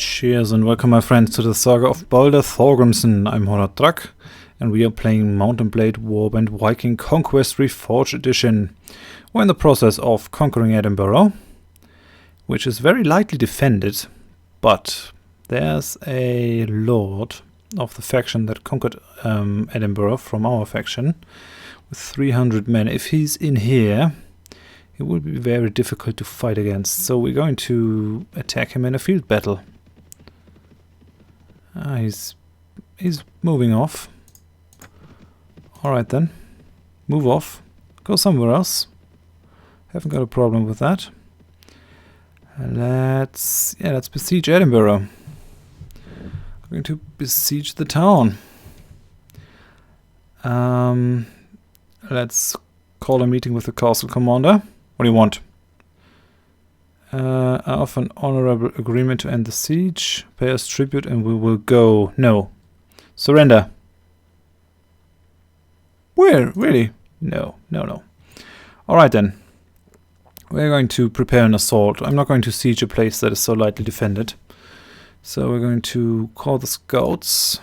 Cheers and welcome my friends to the Saga of Balder Thorgrimson. I'm Drak and we are playing Mount & Blade Warband Viking Conquest Reforged Edition. We're in the process of conquering Edinburgh, which is very lightly defended, but there's a lord of the faction that conquered Edinburgh from our faction with 300 men. If he's in here, it will be very difficult to fight against, so we're going to attack him in a field battle. He's moving off. Alright then. Move off. Go somewhere else. Haven't got a problem with that. Let's besiege Edinburgh. I'm going to besiege the town. Let's call a meeting with the castle commander. What do you want? I offer an honorable agreement to end the siege. Pay us tribute and we will go. No. Surrender. Where? Really? No. Alright then. We're going to prepare an assault. I'm not going to siege a place that is so lightly defended. So we're going to call the scouts.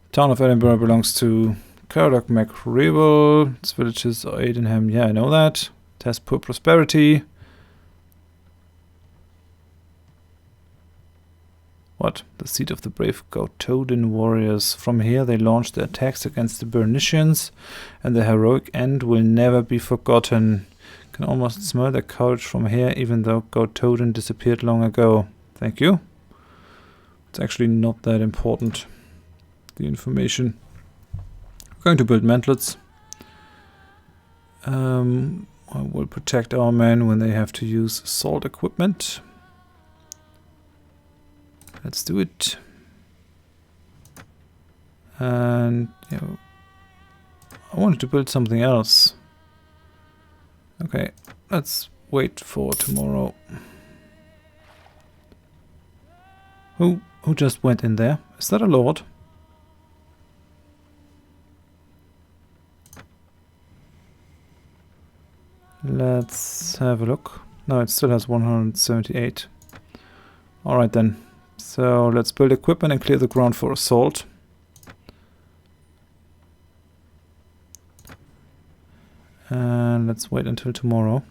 The town of Edinburgh belongs to Carodoc MacRevel. Its villages are Aidenham. Yeah, I know that. It has poor prosperity. What? The seat of the brave Gotthodin warriors. From here they launched their attacks against the Bernicians, and their heroic end will never be forgotten. Can almost smell their courage from here, even though Gotthodin disappeared long ago. Thank you. It's actually not that important, the information. We're going to build mantlets. I will protect our men when they have to use assault equipment. Let's do it. And I wanted to build something else. Okay, let's wait for tomorrow. Who just went in there? Is that a lord? Let's have a look. No, it still has 178. Alright then. So let's build equipment and clear the ground for assault. And let's wait until tomorrow.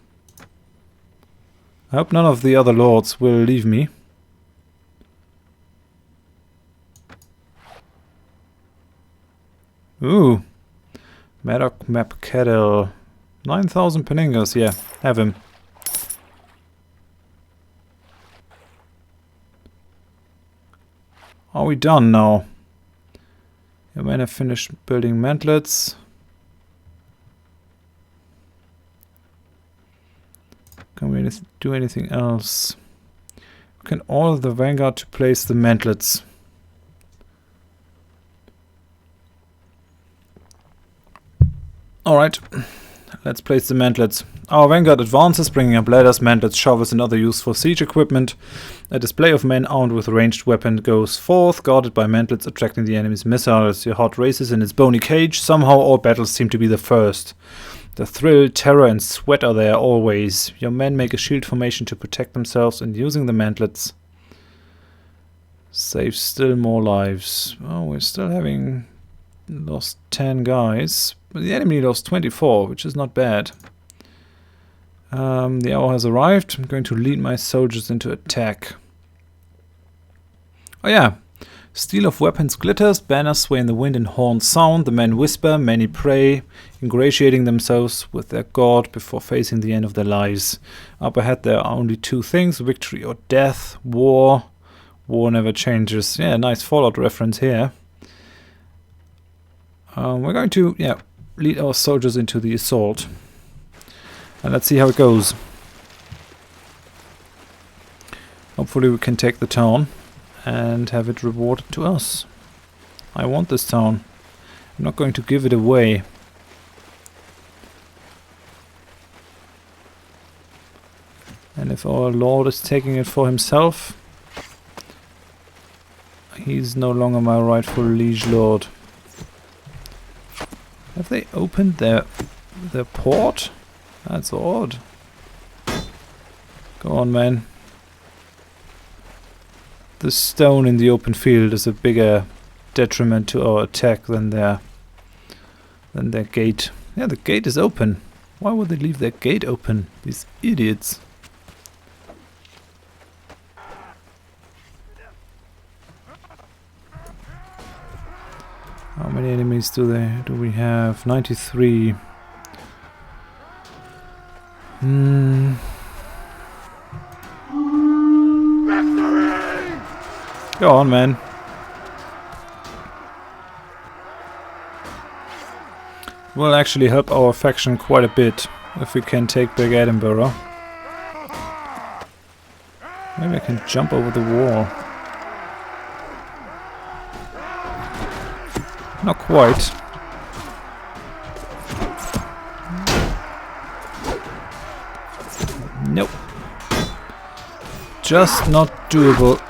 I hope none of the other lords will leave me. Ooh. Maddock Map Kettle. 9,000 Peningas, yeah, have him. Are we done now? Yeah, when I finish building mantlets. Can we do anything else? We can order the vanguard to place the mantlets. Alright. Let's place the mantlets. Our vanguard advances, bringing up ladders, mantlets, shovels and other useful siege equipment. A display of men armed with ranged weapon goes forth, guarded by mantlets, attracting the enemy's missiles. Your heart races in its bony cage. Somehow all battles seem to be the first. The thrill, terror and sweat are there always. Your men make a shield formation to protect themselves, and using the mantlets saves still more lives. Oh, we're still having lost 10 guys. But the enemy lost 24, which is not bad. The hour has arrived. I'm going to lead my soldiers into attack. Oh yeah. Steel of weapons glitters, banners sway in the wind and horns sound. The men whisper, many pray, ingratiating themselves with their god before facing the end of their lives. Up ahead there are only two things, victory or death, war. War never changes. Yeah, nice Fallout reference here. We're going to, lead our soldiers into the assault. And let's see how it goes. Hopefully we can take the town and have it rewarded to us. I want this town. I'm not going to give it away. And if our lord is taking it for himself, he's no longer my rightful liege lord. Have they opened their port? That's odd. Go on, man. the stone in the open field is a bigger detriment to our attack than their gate. Yeah, the gate is open. Why would they leave their gate open? These idiots. How many enemies do we have? 93. Go on, man. Will actually help our faction quite a bit if we can take back Edinburgh. Maybe I can jump over the wall. Not quite. Nope. Just not doable.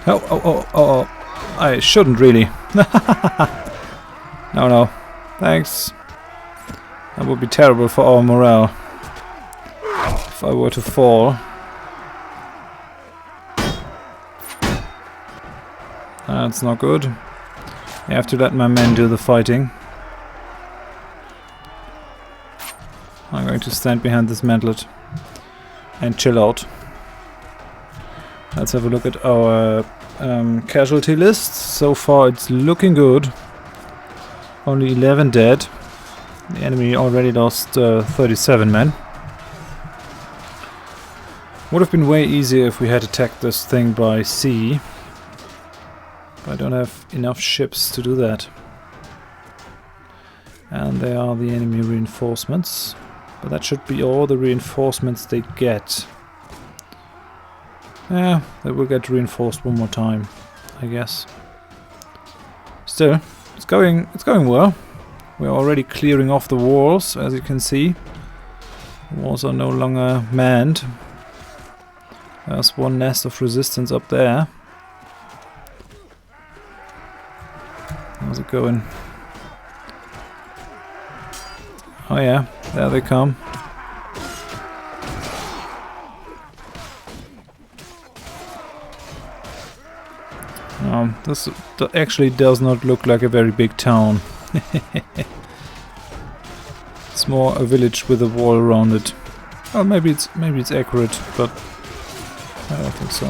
Oh. I shouldn't really. No. Thanks. That would be terrible for our morale if I were to fall. That's not good. I have to let my men do the fighting. I'm going to stand behind this mantlet and chill out. Let's have a look at our casualty list. So far it's looking good. Only 11 dead. The enemy already lost 37 men. Would have been way easier if we had attacked this thing by sea. But I don't have enough ships to do that. And there are the enemy reinforcements. But that should be all the reinforcements they get. Yeah, they will get reinforced one more time, I guess. Still, it's going well. We're already clearing off the walls, as you can see. The walls are no longer manned. There's one nest of resistance up there. How's it going? Oh yeah, there they come. This actually does not look like a very big town. It's more a village with a wall around it. Well, maybe it's accurate, but I don't think so.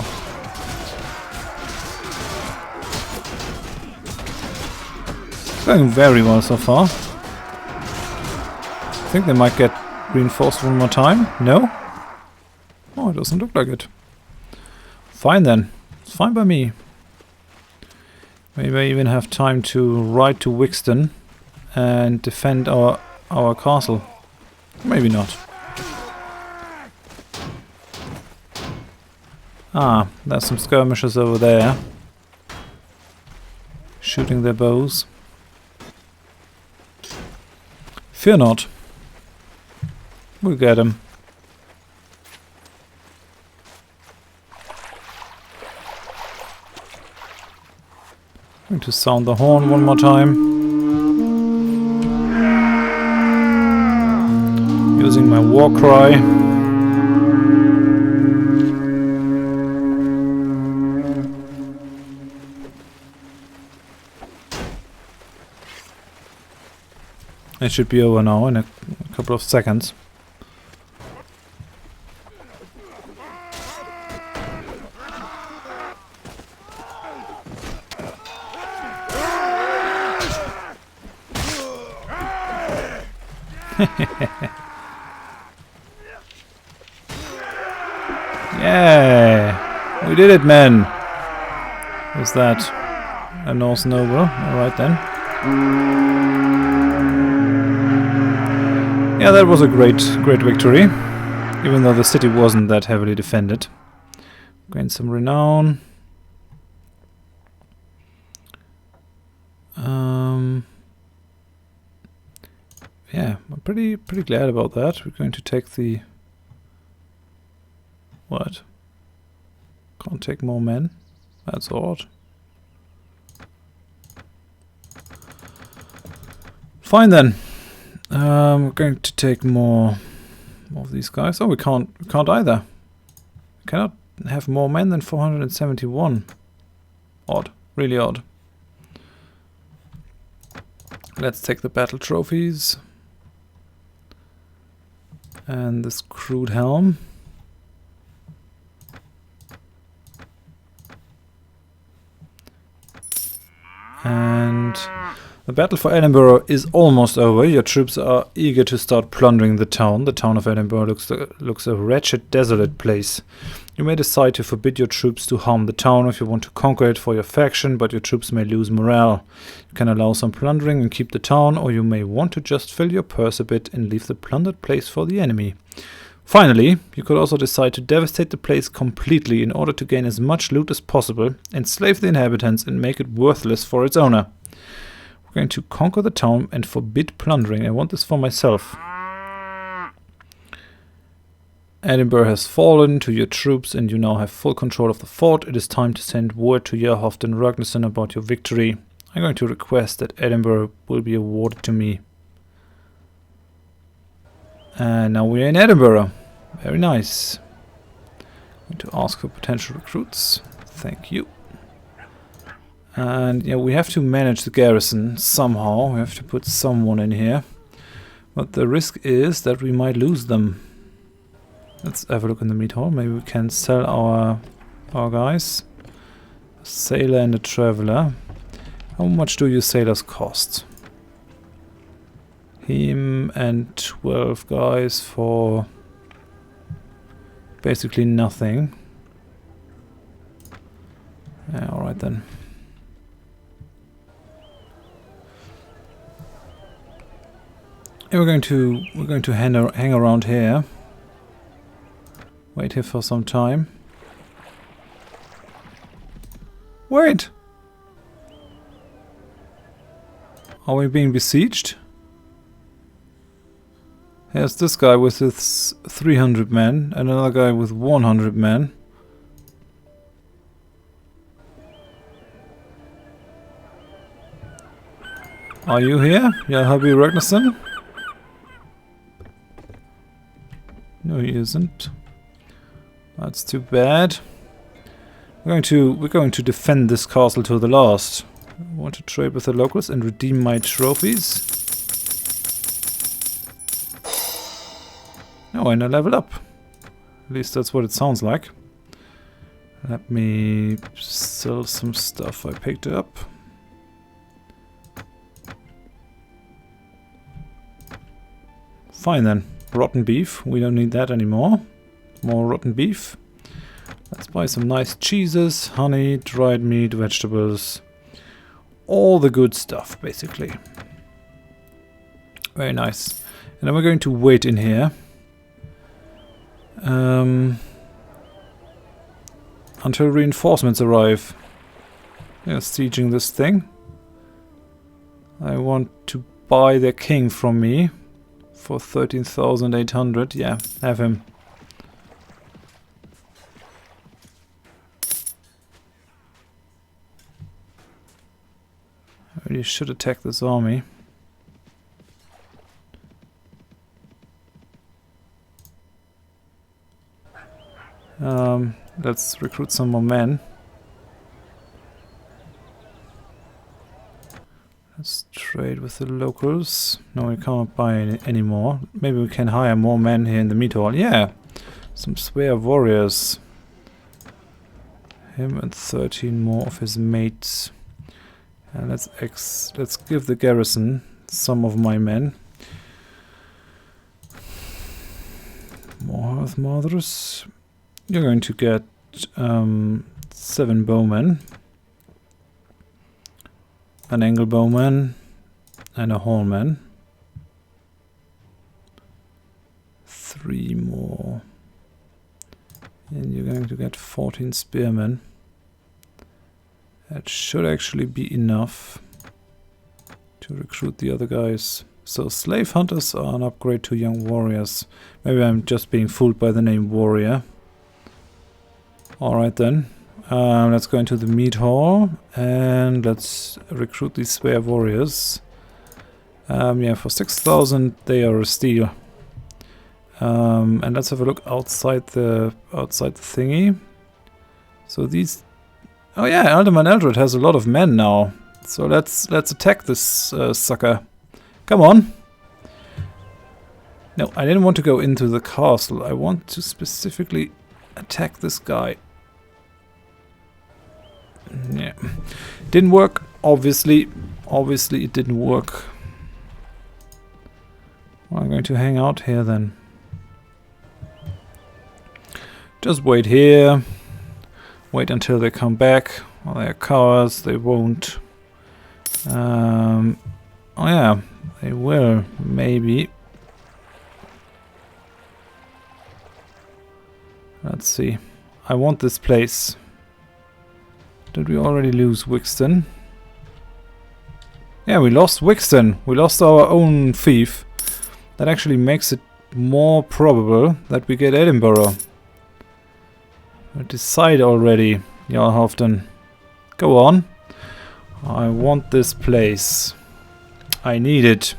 It's going very well so far. I think they might get reinforced one more time. No? Oh, it doesn't look like it. Fine then. It's fine by me. Maybe I even have time to ride to Wixton and defend our castle. Maybe not. Ah, there's some skirmishers over there. Shooting their bows. Fear not. We'll get them. Going to sound the horn one more time. Using my war cry. It should be over now in a couple of seconds. Yeah, we did it, men. Was that a Norse noble? Alright then. Yeah, that was a great victory, even though the city wasn't that heavily defended. Gain some renown. Yeah, I'm pretty glad about that. We're going to take the... What? Can't take more men? That's odd. Fine then. We're going to take more of these guys. Oh, we can't either. Cannot have more men than 471. Odd. Really odd. Let's take the battle trophies. And this crude helm. And the battle for Edinburgh is almost over. Your troops are eager to start plundering the town. The town of Edinburgh looks a wretched, desolate place. You may decide to forbid your troops to harm the town if you want to conquer it for your faction, but your troops may lose morale. You can allow some plundering and keep the town, or you may want to just fill your purse a bit and leave the plundered place for the enemy. Finally, you could also decide to devastate the place completely in order to gain as much loot as possible, enslave the inhabitants and make it worthless for its owner. We're going to conquer the town and forbid plundering. I want this for myself. Edinburgh has fallen to your troops and you now have full control of the fort. It is time to send word to Jarl Thorgrimson about your victory. I'm going to request that Edinburgh will be awarded to me. And now we're in Edinburgh. Very nice. I'm going to ask for potential recruits. Thank you. And yeah, we have to manage the garrison somehow. We have to put someone in here. But the risk is that we might lose them. Let's have a look in the meat hall. Maybe we can sell our guys. A sailor and a traveler. How much do your sailors cost? Him and 12 guys for basically nothing. Yeah, alright then. And we're going to hang around here. Wait here for some time. Wait! Are we being besieged? Here's this guy with his 300 men, and another guy with 100 men. Are you here? Jarl Ragnarsson? No, he isn't. That's too bad. We're going to defend this castle to the last. I want to trade with the locals and redeem my trophies. Oh, and I level up. At least that's what it sounds like. Let me sell some stuff I picked up. Fine then. Rotten beef. We don't need that anymore. More rotten beef. Let's buy some nice cheeses, honey, dried meat, vegetables. All the good stuff, basically. Very nice. And then we're going to wait in here. Until reinforcements arrive. They're sieging this thing. I want to buy their king from me for 13,800. Yeah, have him. I really should attack this army. Let's recruit some more men. Let's trade with the locals. No, we can't buy any more. Maybe we can hire more men here in the meat hall. Yeah, some swear warriors. Him and 13 more of his mates. And let's give the garrison some of my men. More Hearth Mothers. You're going to get 7 bowmen, an angle bowman, and a hornman. 3 more. And you're going to get 14 spearmen. That should actually be enough to recruit the other guys. So slave hunters are an upgrade to young warriors. Maybe I'm just being fooled by the name warrior. Alright then. Let's go into the meat hall and let's recruit these swear warriors. Yeah, for 6,000 they are a steal. And let's have a look outside the thingy. So these... Oh yeah, Alderman Eldred has a lot of men now. So let's attack this sucker. Come on. No, I didn't want to go into the castle. I want to specifically attack this guy. Yeah. Didn't work, obviously. Obviously it didn't work. Well, I'm going to hang out here then. Just wait here. Wait until they come back. Well, they're cowards, they won't. Oh yeah, they will, maybe. Let's see. I want this place. Did we already lose Wixton? Yeah, we lost Wixton. We lost our own thief. That actually makes it more probable that we get Edinburgh. Decide already, Jarl. Go on. I want this place. I need it.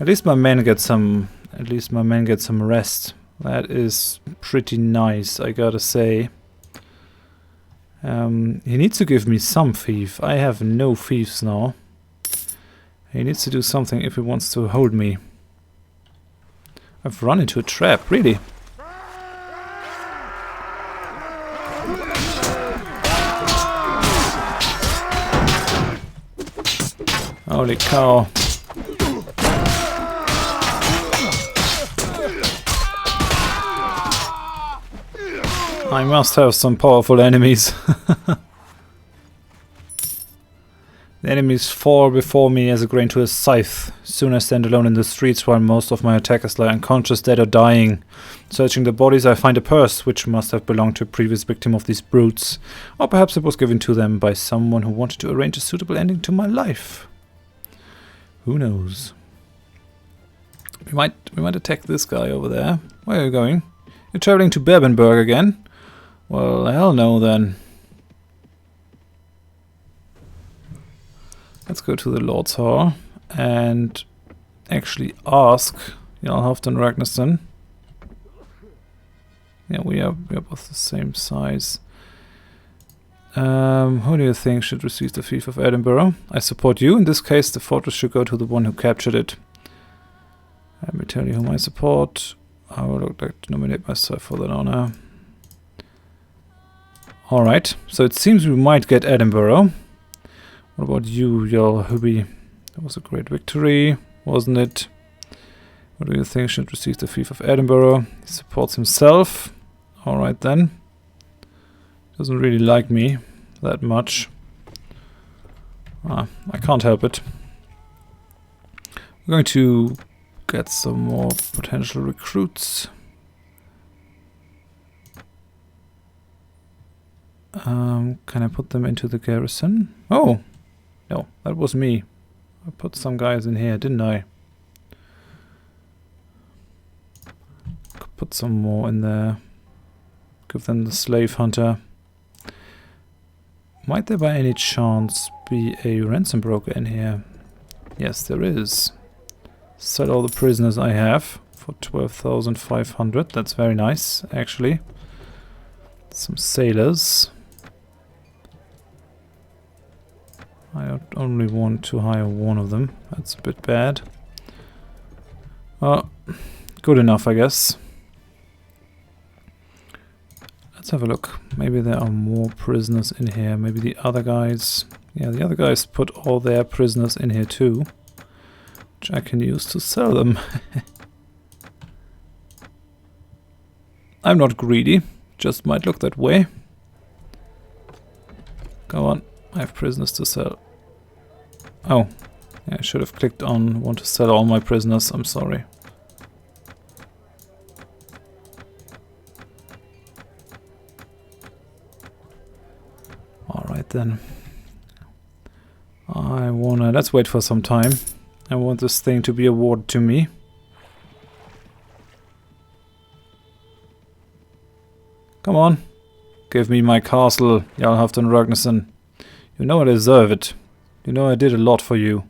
At least my men get some. At least my men get some rest. That is pretty nice, I gotta say. He needs to give me some thief. I have no thieves now. He needs to do something if he wants to hold me. I've run into a trap, really. Holy cow. I must have some powerful enemies. The enemies fall before me as a grain to a scythe. Soon I stand alone in the streets while most of my attackers lie unconscious, dead or dying. Searching the bodies I find a purse, which must have belonged to a previous victim of these brutes. Or perhaps it was given to them by someone who wanted to arrange a suitable ending to my life. Who knows? We might attack this guy over there. Where are you going? You're traveling to Berbenberg again? Well, hell no then. Let's go to the Lord's Hall and actually ask Jarl Ragnarsson. Yeah, we are both the same size. Who do you think should receive the Fief of Edinburgh? I support you. In this case, the fortress should go to the one who captured it. Let me tell you whom I support. I would like to nominate myself for that honor. Alright, so it seems we might get Edinburgh. What about you, Jarl Hubby? That was a great victory, wasn't it? What do you think should receive the Fief of Edinburgh? He supports himself. Alright then. Doesn't really like me that much. I can't help it. We're going to get some more potential recruits. Can I put them into the garrison? Oh! No, that was me. I put some guys in here, didn't I? Could put some more in there. Give them the slave hunter. Might there by any chance be a ransom broker in here? Yes, there is. Sell all the prisoners I have for 12,500. That's very nice, actually. Some sailors. I only want to hire one of them. That's a bit bad. Well, good enough, I guess. Let's have a look. Maybe there are more prisoners in here. Maybe the other guys... Yeah, the other guys put all their prisoners in here too. Which I can use to sell them. I'm not greedy. Just might look that way. Go on. I have prisoners to sell. Oh. Yeah, I should have clicked on want to sell all my prisoners. I'm sorry. Alright then. I wanna... Let's wait for some time. I want this thing to be awarded to me. Come on. Give me my castle, Jarl Ragnarsson. You know I deserve it. You know I did a lot for you.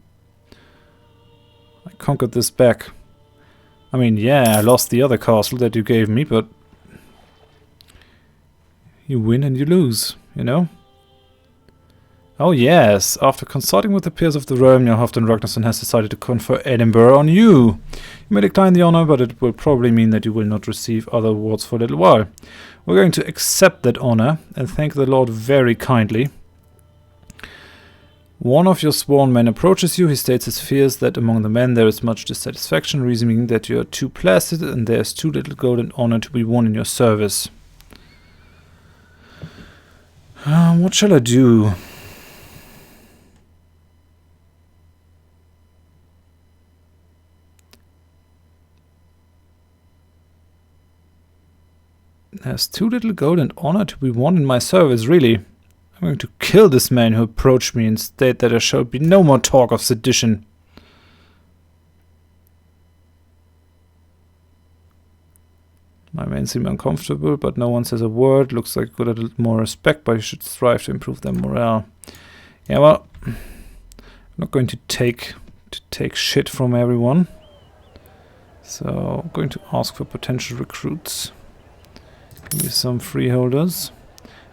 I conquered this back. I mean, yeah, I lost the other castle that you gave me, but you win and you lose, you know? Oh yes, after consulting with the peers of the realm, Jarl Thorgrimson has decided to confer Edinburgh on you. You may decline the honor, but it will probably mean that you will not receive other awards for a little while. We're going to accept that honor and thank the Lord very kindly. One of your sworn men approaches you. He states his fears that among the men there is much dissatisfaction, reasoning that you are too placid and there is too little gold and honor to be won in your service. What shall I do? There's too little gold and honor to be won in my service, really. I'm going to kill this man who approached me and state that there shall be no more talk of sedition. My men seem uncomfortable, but no one says a word. Looks like got a little more respect, but you should strive to improve their morale. Yeah, well, I'm not going to take shit from everyone. So I'm going to ask for potential recruits. Give me some freeholders.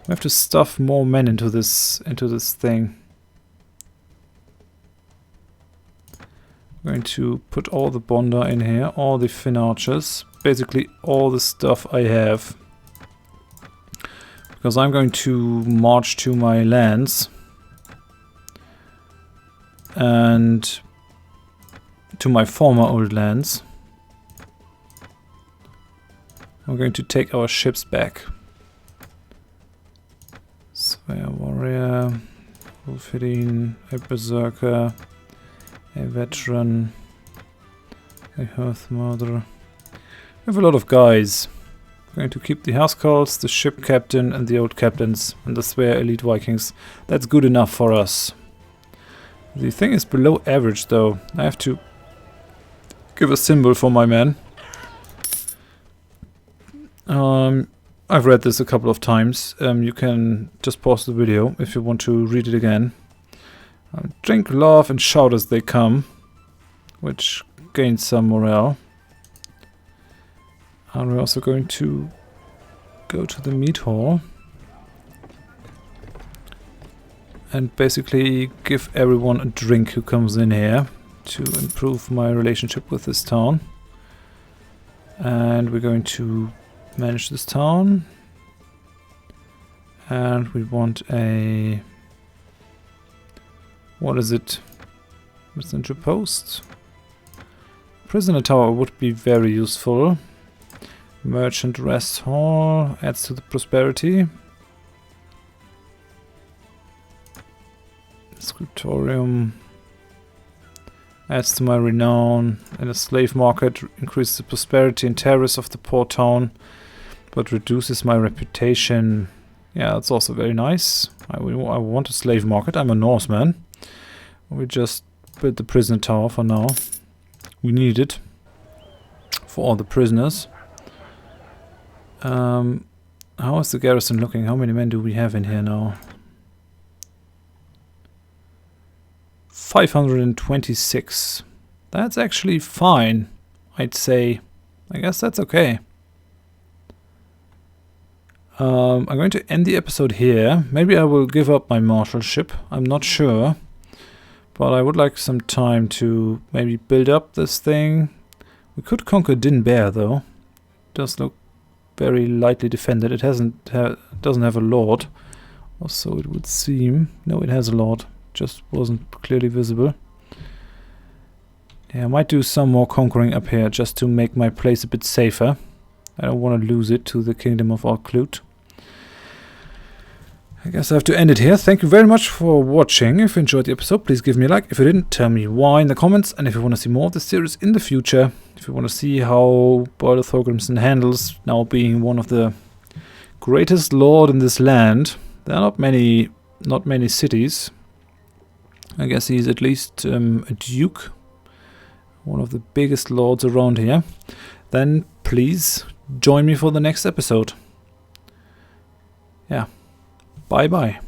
We have to stuff more men into this thing. I'm going to put all the Bonder in here, all the Finn archers, basically all the stuff I have. Because I'm going to march to my lands and to my former old lands. We're going to take our ships back. Slayer warrior, Wolfhidden, a berserker, a veteran, a hearth murderer. We have a lot of guys. We're going to keep the housecarls, the ship captain and the old captains and the Swear elite Vikings. That's good enough for us. The thing is below average though. I have to give a symbol for my men. I've read this a couple of times. You can just pause the video if you want to read it again. Drink, laugh and shout as they come, which gains some morale. And we're also going to go to the meat hall and basically give everyone a drink who comes in here to improve my relationship with this town. And we're going to manage this town, and we want a, what is it, messenger post? Prisoner tower would be very useful. Merchant rest hall adds to the prosperity. Scriptorium adds to my renown, and a slave market increases the prosperity and terrace of the poor town, but reduces my reputation. Yeah, that's also very nice. I want a slave market. I'm a Norseman. We just built the prisoner tower for now. We need it for all the prisoners. How is the garrison looking? How many men do we have in here now? 526. That's actually fine, I'd say. I guess that's okay. I'm going to end the episode here. Maybe I will give up my marshalship. I'm not sure. But I would like some time to maybe build up this thing. We could conquer Din Bear though. It does look very lightly defended. It doesn't have a lord. Or so it would seem. No, it has a lord. Just wasn't clearly visible. Yeah, I might do some more conquering up here just to make my place a bit safer. I don't want to lose it to the Kingdom of Alklut. I guess I have to end it here. Thank you very much for watching. If you enjoyed the episode, please give me a like. If you didn't, tell me why in the comments. And if you want to see more of this series in the future, if you want to see how Balder Thorgrimson handles now being one of the greatest lord in this land, there are not many cities. I guess he's at least a duke, one of the biggest lords around here. Then please join me for the next episode. Yeah. Bye bye.